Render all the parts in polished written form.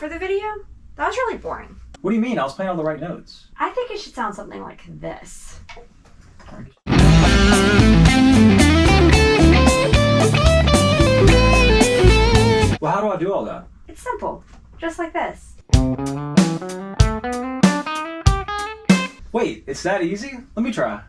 for the video? That was really boring. What do you mean? I was playing all the right notes. I think it should sound something like this. Well, how do I do all that? It's simple. Just like this. Wait, it's that easy? Let me try.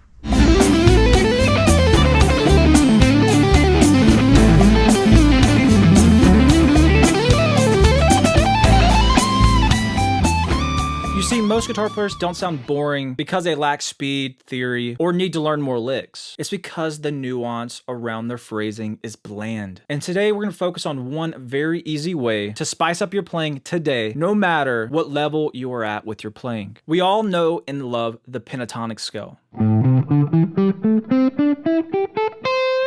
You see, most guitar players don't sound boring because they lack speed, theory, or need to learn more licks. It's because the nuance around their phrasing is bland. And today we're going to focus on one very easy way to spice up your playing today, no matter what level you are at with your playing. We all know and love the pentatonic scale.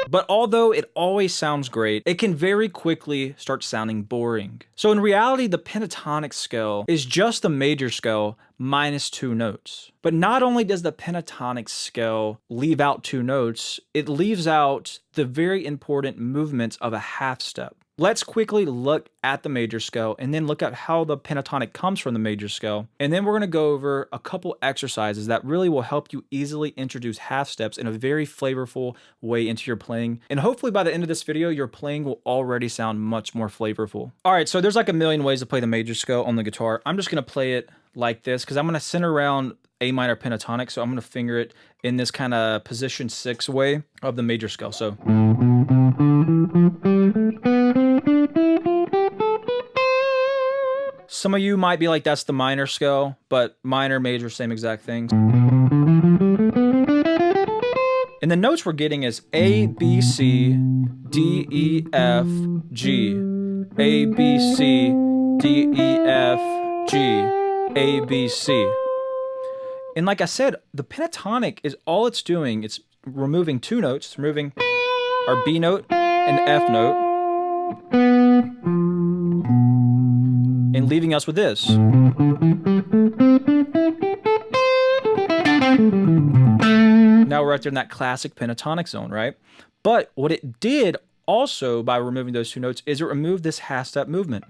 But although it always sounds great, it can very quickly start sounding boring. So in reality, the pentatonic scale is just the major scale minus 2 notes. But not only does the pentatonic scale leave out 2 notes, it leaves out the very important movements of a half step. Let's quickly look at the major scale and then look at how the pentatonic comes from the major scale. And then we're going to go over a couple exercises that really will help you easily introduce half steps in a very flavorful way into your playing. And hopefully by the end of this video, your playing will already sound much more flavorful. All right, so there's like a million ways to play the major scale on the guitar. I'm just going to play it like this because I'm going to center around A minor pentatonic. So I'm going to finger it in this kind of position 6 way of the major scale. So some of you might be like, that's the minor scale, but minor, major, same exact things. And the notes we're getting is A, B, C, D, E, F, G. A, B, C, D, E, F, G. A, B, C. And like I said, the pentatonic is all it's doing. It's removing 2 notes. It's removing our B note and F note, and leaving us with this. Now we're right there in that classic pentatonic zone, right? But what it did also by removing those 2 notes is it removed this half step movement.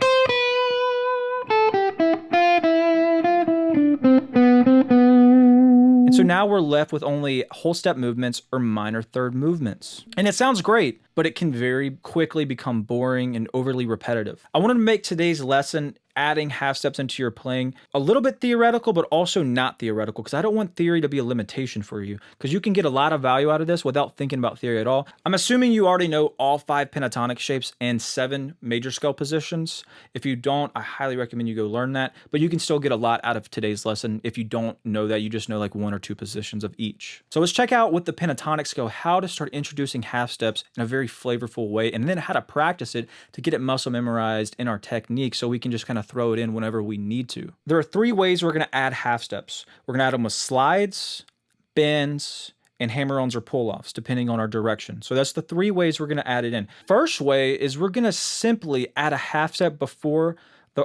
And so now we're left with only whole step movements or minor third movements. And it sounds great, but it can very quickly become boring and overly repetitive. I wanted to make today's lesson adding half steps into your playing a little bit theoretical, but also not theoretical, because I don't want theory to be a limitation for you, because you can get a lot of value out of this without thinking about theory at all. I'm assuming you already know all 5 pentatonic shapes and 7 major scale positions. If you don't, I highly recommend you go learn that, but you can still get a lot out of today's lesson if you don't know that, you just know like 1 or 2 positions of each. So let's check out with the pentatonic scale how to start introducing half steps in a very flavorful way, and then how to practice it to get it muscle memorized in our technique so we can just kind of throw it in whenever we need to. There are 3 ways we're going to add half steps. We're going to add them with slides, bends, and hammer-ons or pull-offs, depending on our direction. So that's the 3 ways we're going to add it in. First way is we're going to simply add a half step before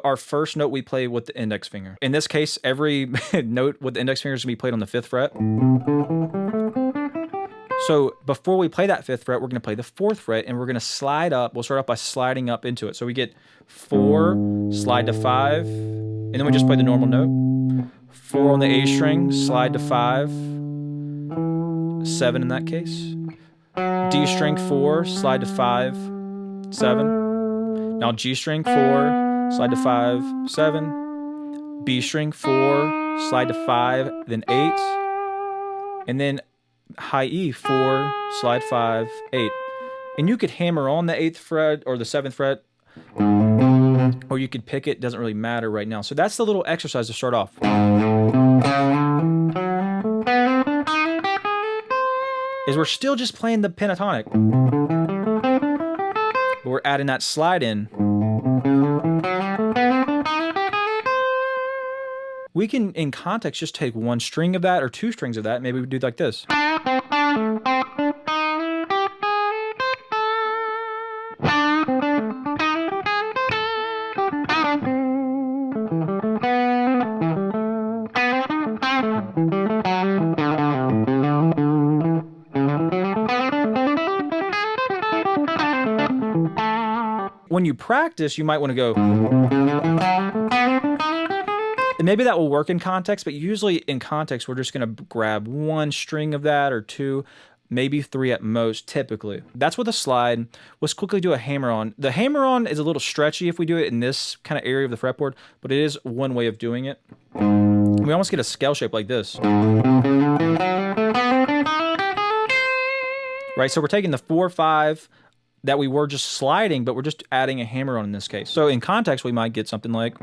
our first note we play with the index finger. In this case, every note with the index finger is going to be played on the 5th fret. So before we play that 5th fret, we're going to play the 4th fret, and we're going to slide up. We'll start off by sliding up into it. So we get 4, slide to 5, and then we just play the normal note. 4 on the A string, slide to 5, 7 in that case. D string 4, slide to 5, 7. Now G string 4, slide to 5, 7. B string 4, slide to 5, then 8. And then high E 4, slide 5, 8. And you could hammer on the 8th fret or the 7th fret, or you could pick it, doesn't really matter right now. So that's the little exercise to start off. Is we're still just playing the pentatonic, but we're adding that slide in. We can, in context, just take 1 string of that or 2 strings of that. Maybe we do like this. When you practice, you might want to go. And maybe that will work in context, but usually in context, we're just going to grab one string of that or two, maybe three at most, typically. That's with a slide. Let's quickly do a hammer-on. The hammer-on is a little stretchy if we do it in this kind of area of the fretboard, but it is one way of doing it. We almost get a scale shape like this. Right, so we're taking the 4/5 that we were just sliding, but we're just adding a hammer-on in this case. So in context, we might get something like...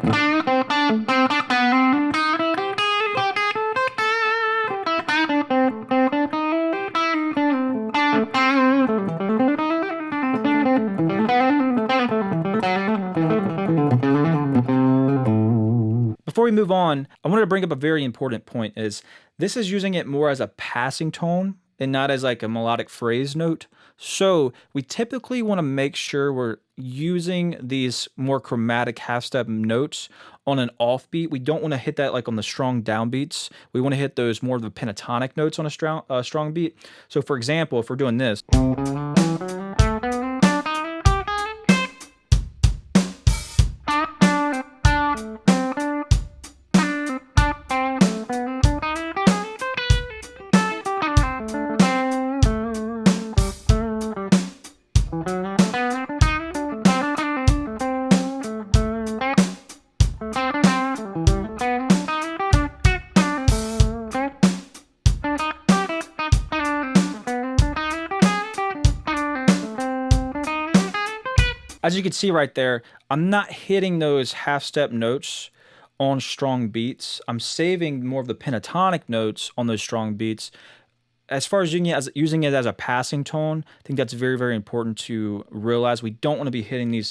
Before we move on, I wanted to bring up a very important point is this is using it more as a passing tone and not as like a melodic phrase note. So we typically want to make sure we're using these more chromatic half-step notes on an offbeat. We don't want to hit that like on the strong downbeats. We want to hit those more of the pentatonic notes on a strong beat. So for example, if we're doing this... As you can see right there, I'm not hitting those half-step notes on strong beats. I'm saving more of the pentatonic notes on those strong beats. As far as using it as a passing tone, I think that's very, very important to realize. We don't want to be hitting these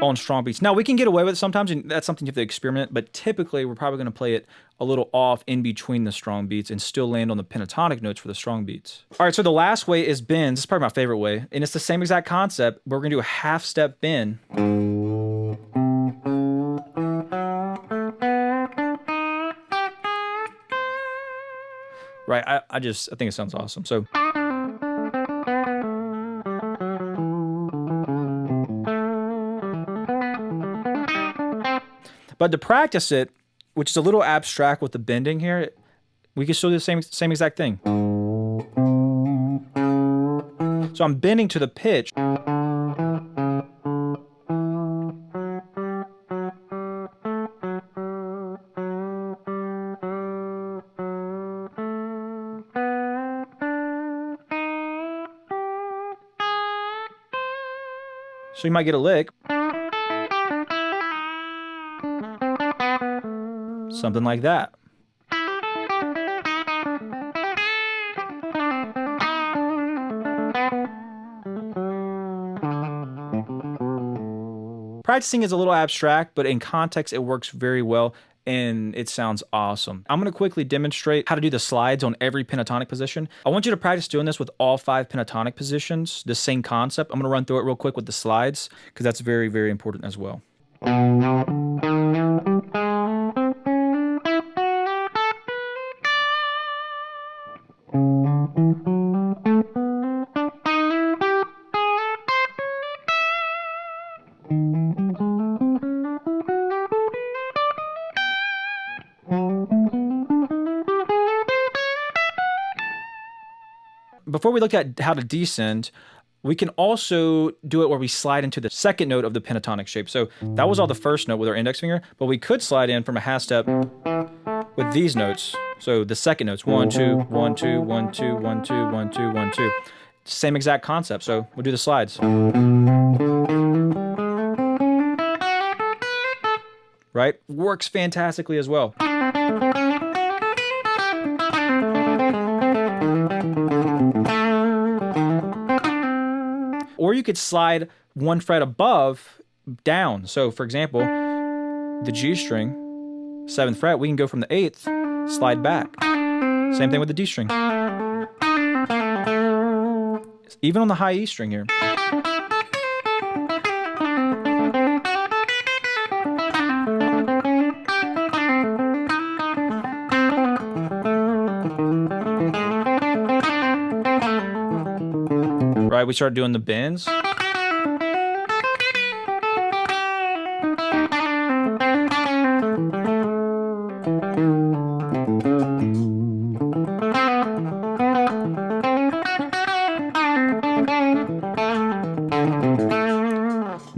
on strong beats. Now, we can get away with it sometimes, and that's something you have to experiment, but typically we're probably going to play it a little off in between the strong beats and still land on the pentatonic notes for the strong beats. All right, so the last way is bends. This is probably my favorite way, and it's the same exact concept, but we're going to do a half-step bend. Right, I think it sounds awesome. So... But to practice it, which is a little abstract with the bending here, we can still do the same exact thing. So I'm bending to the pitch. So you might get a lick. Something like that. Practicing is a little abstract, but in context, it works very well, and it sounds awesome. I'm going to quickly demonstrate how to do the slides on every pentatonic position. I want you to practice doing this with all 5 pentatonic positions, the same concept. I'm going to run through it real quick with the slides, because that's very, very important as well. Before we look at how to descend, we can also do it where we slide into the second note of the pentatonic shape. So that was all the first note with our index finger, but we could slide in from a half step with these notes. So the second notes, 1, 2, 1, 2, 1, 2, 1, 2, 1, 2, 1, 2. Same exact concept. So we'll do the slides. Right? Works fantastically as well. Or you could slide one fret above down. So for example, the G string, 7th fret, we can go from the 8th, slide back. Same thing with the D string. Even on the high E string here. Right, we start doing the bends.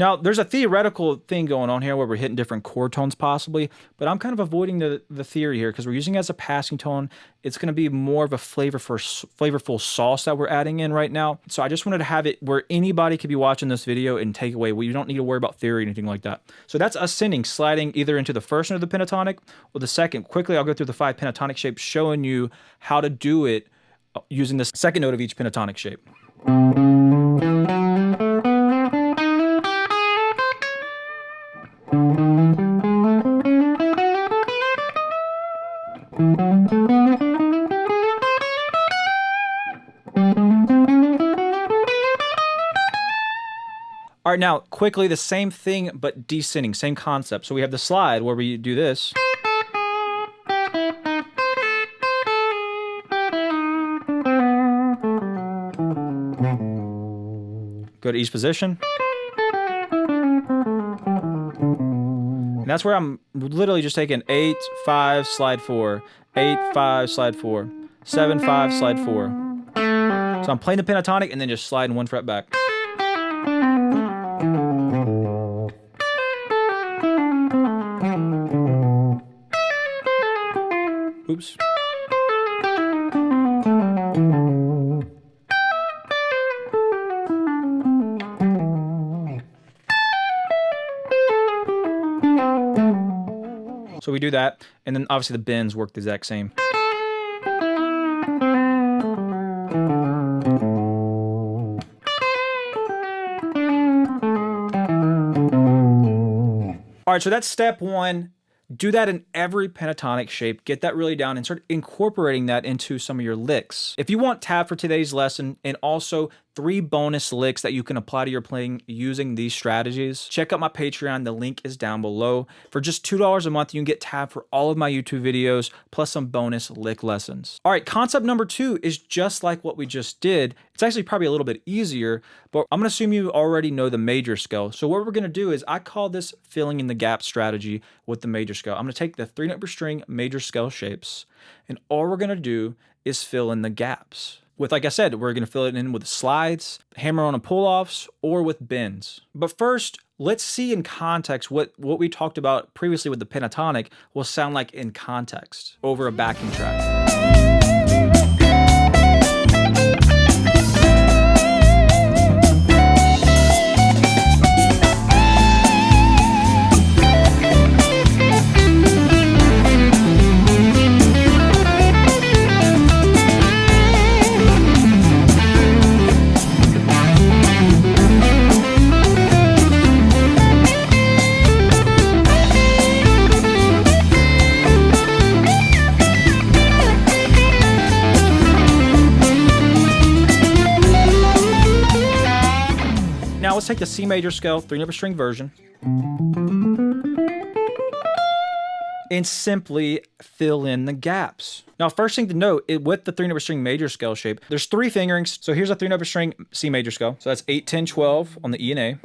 Now, there's a theoretical thing going on here where we're hitting different chord tones possibly, but I'm kind of avoiding the theory here because we're using it as a passing tone. It's going to be more of a flavorful sauce that we're adding in right now. So I just wanted to have it where anybody could be watching this video and take away. Well, you don't need to worry about theory or anything like that. So that's ascending, sliding either into the first note of the pentatonic or the second. Quickly, I'll go through the 5 pentatonic shapes, showing you how to do it using the second note of each pentatonic shape. All right, now quickly the same thing but descending, same concept. So we have the slide where we do this. Go to each position. And that's where I'm literally just taking 8, 5, slide 4, 8, 5, slide 4, 7, 5, slide 4. So I'm playing the pentatonic and then just sliding 1 fret back. Oops. So we do that, and then obviously the bends work the exact same. All right, so that's step 1. Do that in every pentatonic shape. Get that really down and start incorporating that into some of your licks. If you want tab for today's lesson and also 3 bonus licks that you can apply to your playing using these strategies, check out my Patreon. The link is down below. For just $2 a month, you can get tab for all of my YouTube videos, plus some bonus lick lessons. All right, concept number 2 is just like what we just did. It's actually probably a little bit easier, but I'm gonna assume you already know the major scale. So what we're gonna do is, I call this filling in the gap strategy with the major scale. I'm gonna take the 3-note per string major scale shapes, and all we're gonna do is fill in the gaps. With, like I said, we're going to fill it in with slides, hammer on and pull-offs, or with bends. But first, let's see in context what we talked about previously with the pentatonic will sound like in context over a backing track. Now let's take the C major scale, 3-note per string version, and simply fill in the gaps. Now, first thing to note, with the 3-note per string major scale shape, there's 3 fingerings. So here's a 3-note per string C major scale. So that's 8, 10, 12 on the E and A,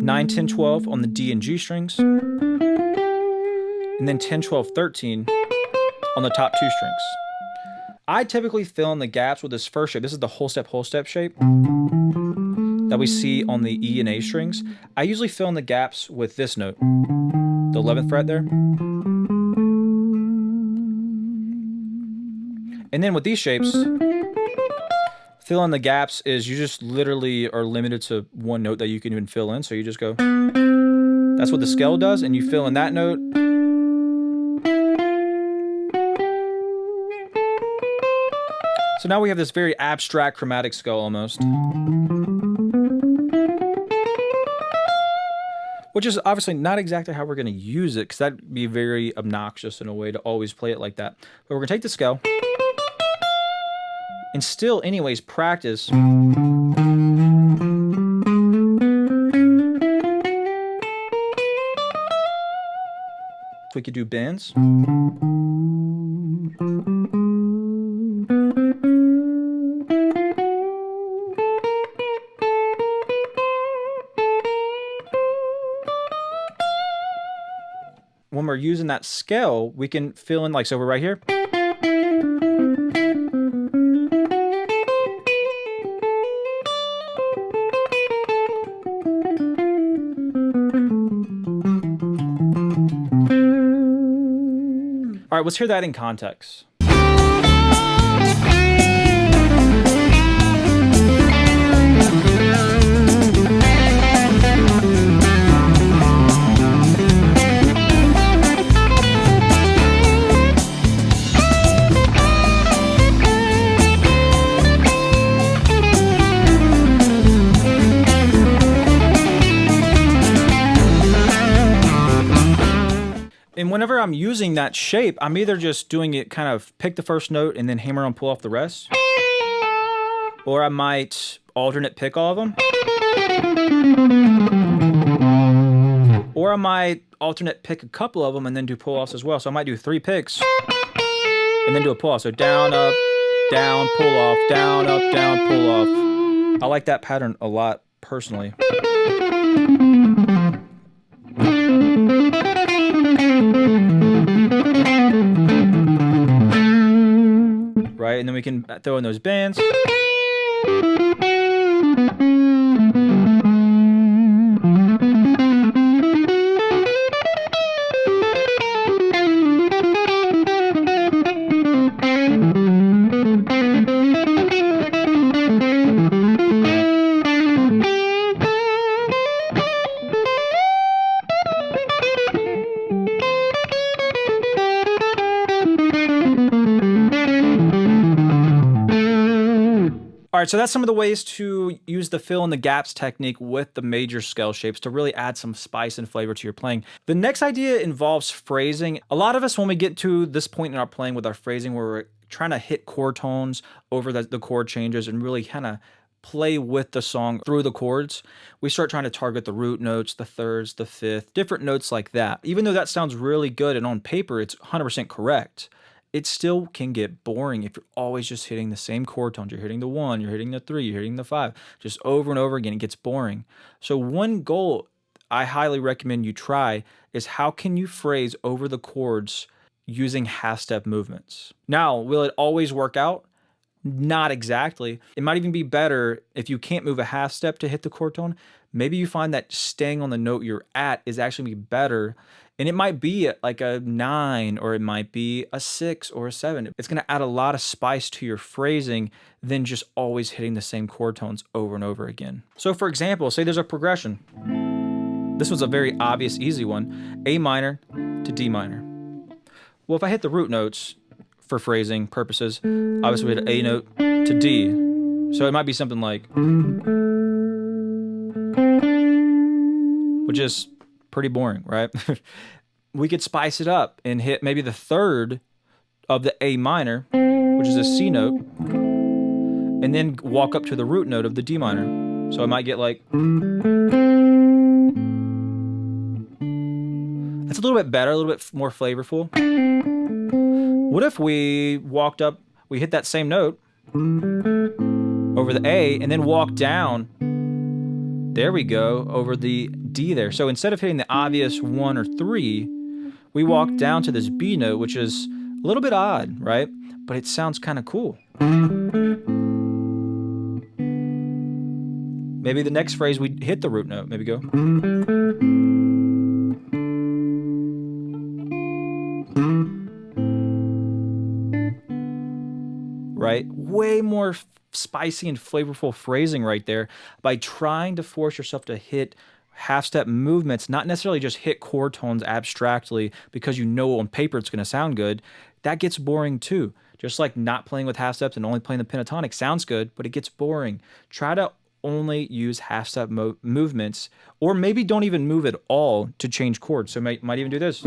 9, 10, 12 on the D and G strings, and then 10, 12, 13 on the top 2 strings. I typically fill in the gaps with this first shape. This is the whole step shape that we see on the E and A strings. I usually fill in the gaps with this note, the 11th fret there. And then with these shapes, fill in the gaps is you just literally are limited to 1 note that you can even fill in. So you just go, that's what the scale does, and you fill in that note. So now we have this very abstract chromatic scale almost, which is obviously not exactly how we're going to use it, because that'd be very obnoxious in a way to always play it like that. But we're going to take the scale and still anyways practice. We could do bends. When we're using that scale, we can fill in, like, so we're right here. All right, let's hear that in context. And whenever I'm using that shape, I'm either just doing it kind of pick the first note and then hammer on pull off the rest, or I might alternate pick all of them, or I might alternate pick a couple of them and then do pull offs as well. So I might do 3 picks and then do a pull off. So down, up, down, pull off, down, up, down, pull off. I like that pattern a lot personally. Right, and then we can throw in those bands. All right, so that's some of the ways to use the fill in the gaps technique with the major scale shapes to really add some spice and flavor to your playing. The next idea involves phrasing. A lot of us, when we get to this point in our playing with our phrasing, where we're trying to hit chord tones over the chord changes and really kind of play with the song through the chords, we start trying to target the root notes, the thirds, the fifth, different notes like that. Even though that sounds really good and on paper it's 100% correct, it still can get boring if you're always just hitting the same chord tones. You're hitting the 1, you're hitting the 3, you're hitting the 5, just over and over again. It gets boring. So one goal I highly recommend you try is how can you phrase over the chords using half-step movements. Now, will it always work out? Not exactly. It might even be better if you can't move a half step to hit the chord tone. Maybe you find that staying on the note you're at is actually better. And it might be like a 9, or it might be a 6 or a 7. It's going to add a lot of spice to your phrasing than just always hitting the same chord tones over and over again. So for example, say there's a progression. This was a very obvious, easy one. A minor to D minor. Well, if I hit the root notes for phrasing purposes, obviously we hit A note to D. So it might be something like, which is pretty boring, right? We could spice it up and hit maybe the third of the A minor, which is a C note, and then walk up to the root note of the D minor. So I might get like, that's a little bit better, a little bit more flavorful. What if we walked up, we hit that same note over the A and then walk down, there we go, over the D there. So instead of hitting the obvious 1 or 3, we walk down to this B note, which is a little bit odd, right? But it sounds kind of cool. Maybe the next phrase we hit the root note, maybe go. Right? Way more spicy and flavorful phrasing right there by trying to force yourself to hit half-step movements, not necessarily just hit chord tones abstractly because you know on paper it's going to sound good. That gets boring too. Just like not playing with half-steps and only playing the pentatonic sounds good, but it gets boring. Try to only use half-step movements, or maybe don't even move at all to change chords. So might even do this.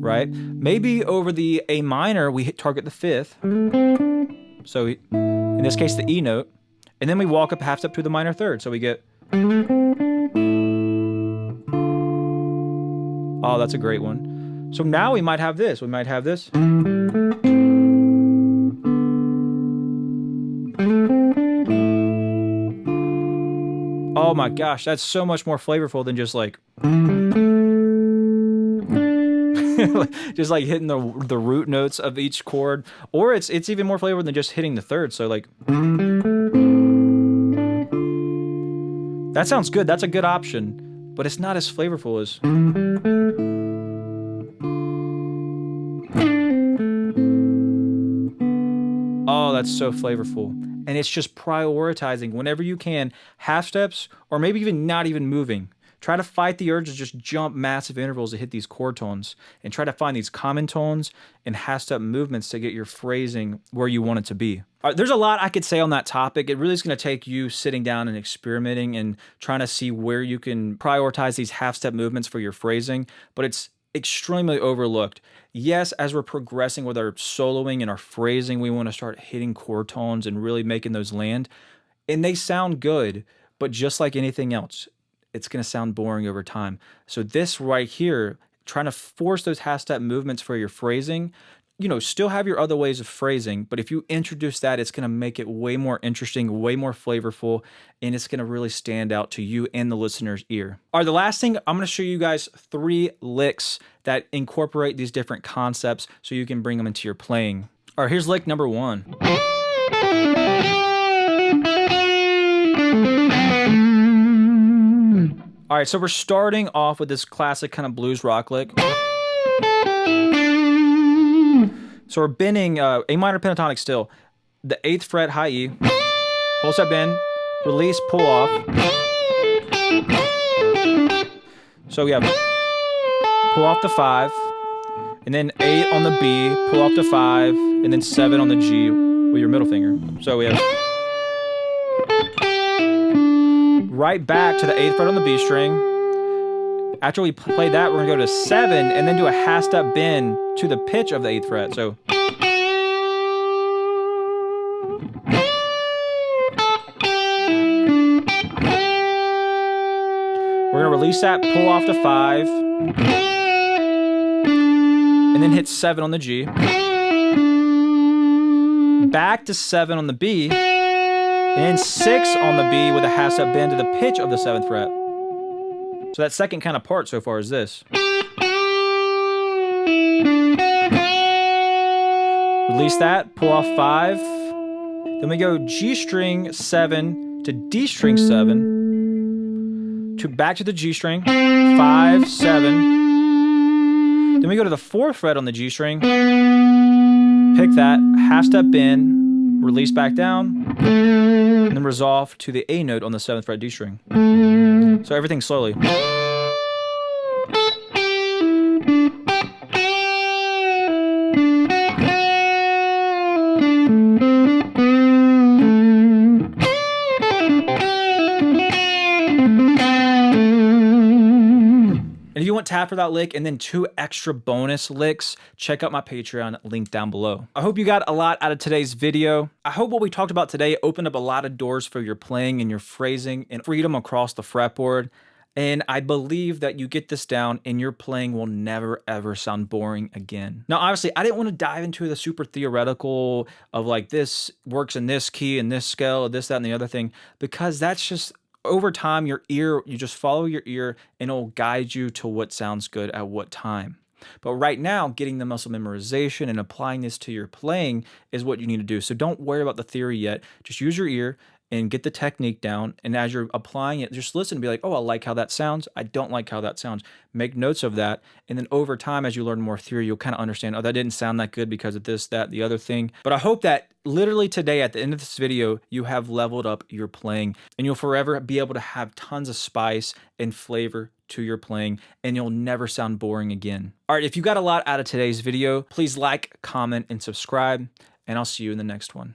Right? Maybe over the A minor, we target the 5th. So in this case, the E note. And then we walk up half step to the minor 3rd. So we get. Oh, that's a great one. So now we might have this. We might have this. Oh my gosh, that's so much more flavorful than just like. Just like hitting the root notes of each chord, or it's even more flavorful than just hitting the 3rd. So like, That sounds good. That's a good option, but it's not as flavorful as... Oh, that's so flavorful. And it's just prioritizing whenever you can, half steps, or maybe even not even moving. Try to fight the urge to just jump massive intervals to hit these chord tones, and try to find these common tones and half step movements to get your phrasing where you want it to be. All right, there's a lot I could say on that topic. It really is going to take you sitting down and experimenting and trying to see where you can prioritize these half step movements for your phrasing, but it's extremely overlooked. Yes, as we're progressing with our soloing and our phrasing, we want to start hitting chord tones and really making those land. And they sound good, but just like anything else, it's going to sound boring over time. So this right here, trying to force those half step movements for your phrasing, you know, still have your other ways of phrasing, but if you introduce that, it's going to make it way more interesting, way more flavorful, and it's going to really stand out to you and the listener's ear. All right, the last thing, I'm going to show you guys 3 licks that incorporate these different concepts so you can bring them into your playing. All right, here's lick number 1. All right, so we're starting off with this classic kind of blues rock lick. So we're bending A minor pentatonic still, the 8th fret high E, whole step bend, release, pull off. So we have pull off to 5, and then 8 on the B, pull off to 5, and then 7 on the G with your middle finger. So we have right back to the 8th fret on the B string. After we play that, we're gonna go to 7 and then do a half step bend to the pitch of the 8th fret. So we're gonna release that, pull off to 5, and then hit 7 on the G. Back to 7 on the B, and then 6 on the B with a half step bend to the pitch of the 7th fret. So that second kind of part so far is this. Release that, pull off 5. Then we go G string 7 to D string 7. To back to the G string, 5, 7. Then we go to the 4th fret on the G string. Pick that, half step bend, release back down, and then resolve to the A note on the 7th fret D string. So everything slowly. And if you want tap for that lick and then 2 extra bonus licks, check out my Patreon link down below. I hope you got a lot out of today's video. I hope what we talked about today opened up a lot of doors for your playing and your phrasing and freedom across the fretboard. And I believe that you get this down and your playing will never ever sound boring again. Now, obviously, I didn't want to dive into the super theoretical of like this works in this key and this scale, this, that, and the other thing, because that's just over time, your ear, you just follow your ear and it'll guide you to what sounds good at what time. But right now, getting the muscle memorization and applying this to your playing is what you need to do. So don't worry about the theory yet. Just use your ear and get the technique down. And as you're applying it, just listen and be like, oh, I like how that sounds. I don't like how that sounds. Make notes of that. And then over time, as you learn more theory, you'll kind of understand, oh, that didn't sound that good because of this, that, the other thing. But I hope that literally today, at the end of this video, you have leveled up your playing and you'll forever be able to have tons of spice and flavor to your playing, and you'll never sound boring again. All right, if you got a lot out of today's video, please like, comment, and subscribe, and I'll see you in the next one.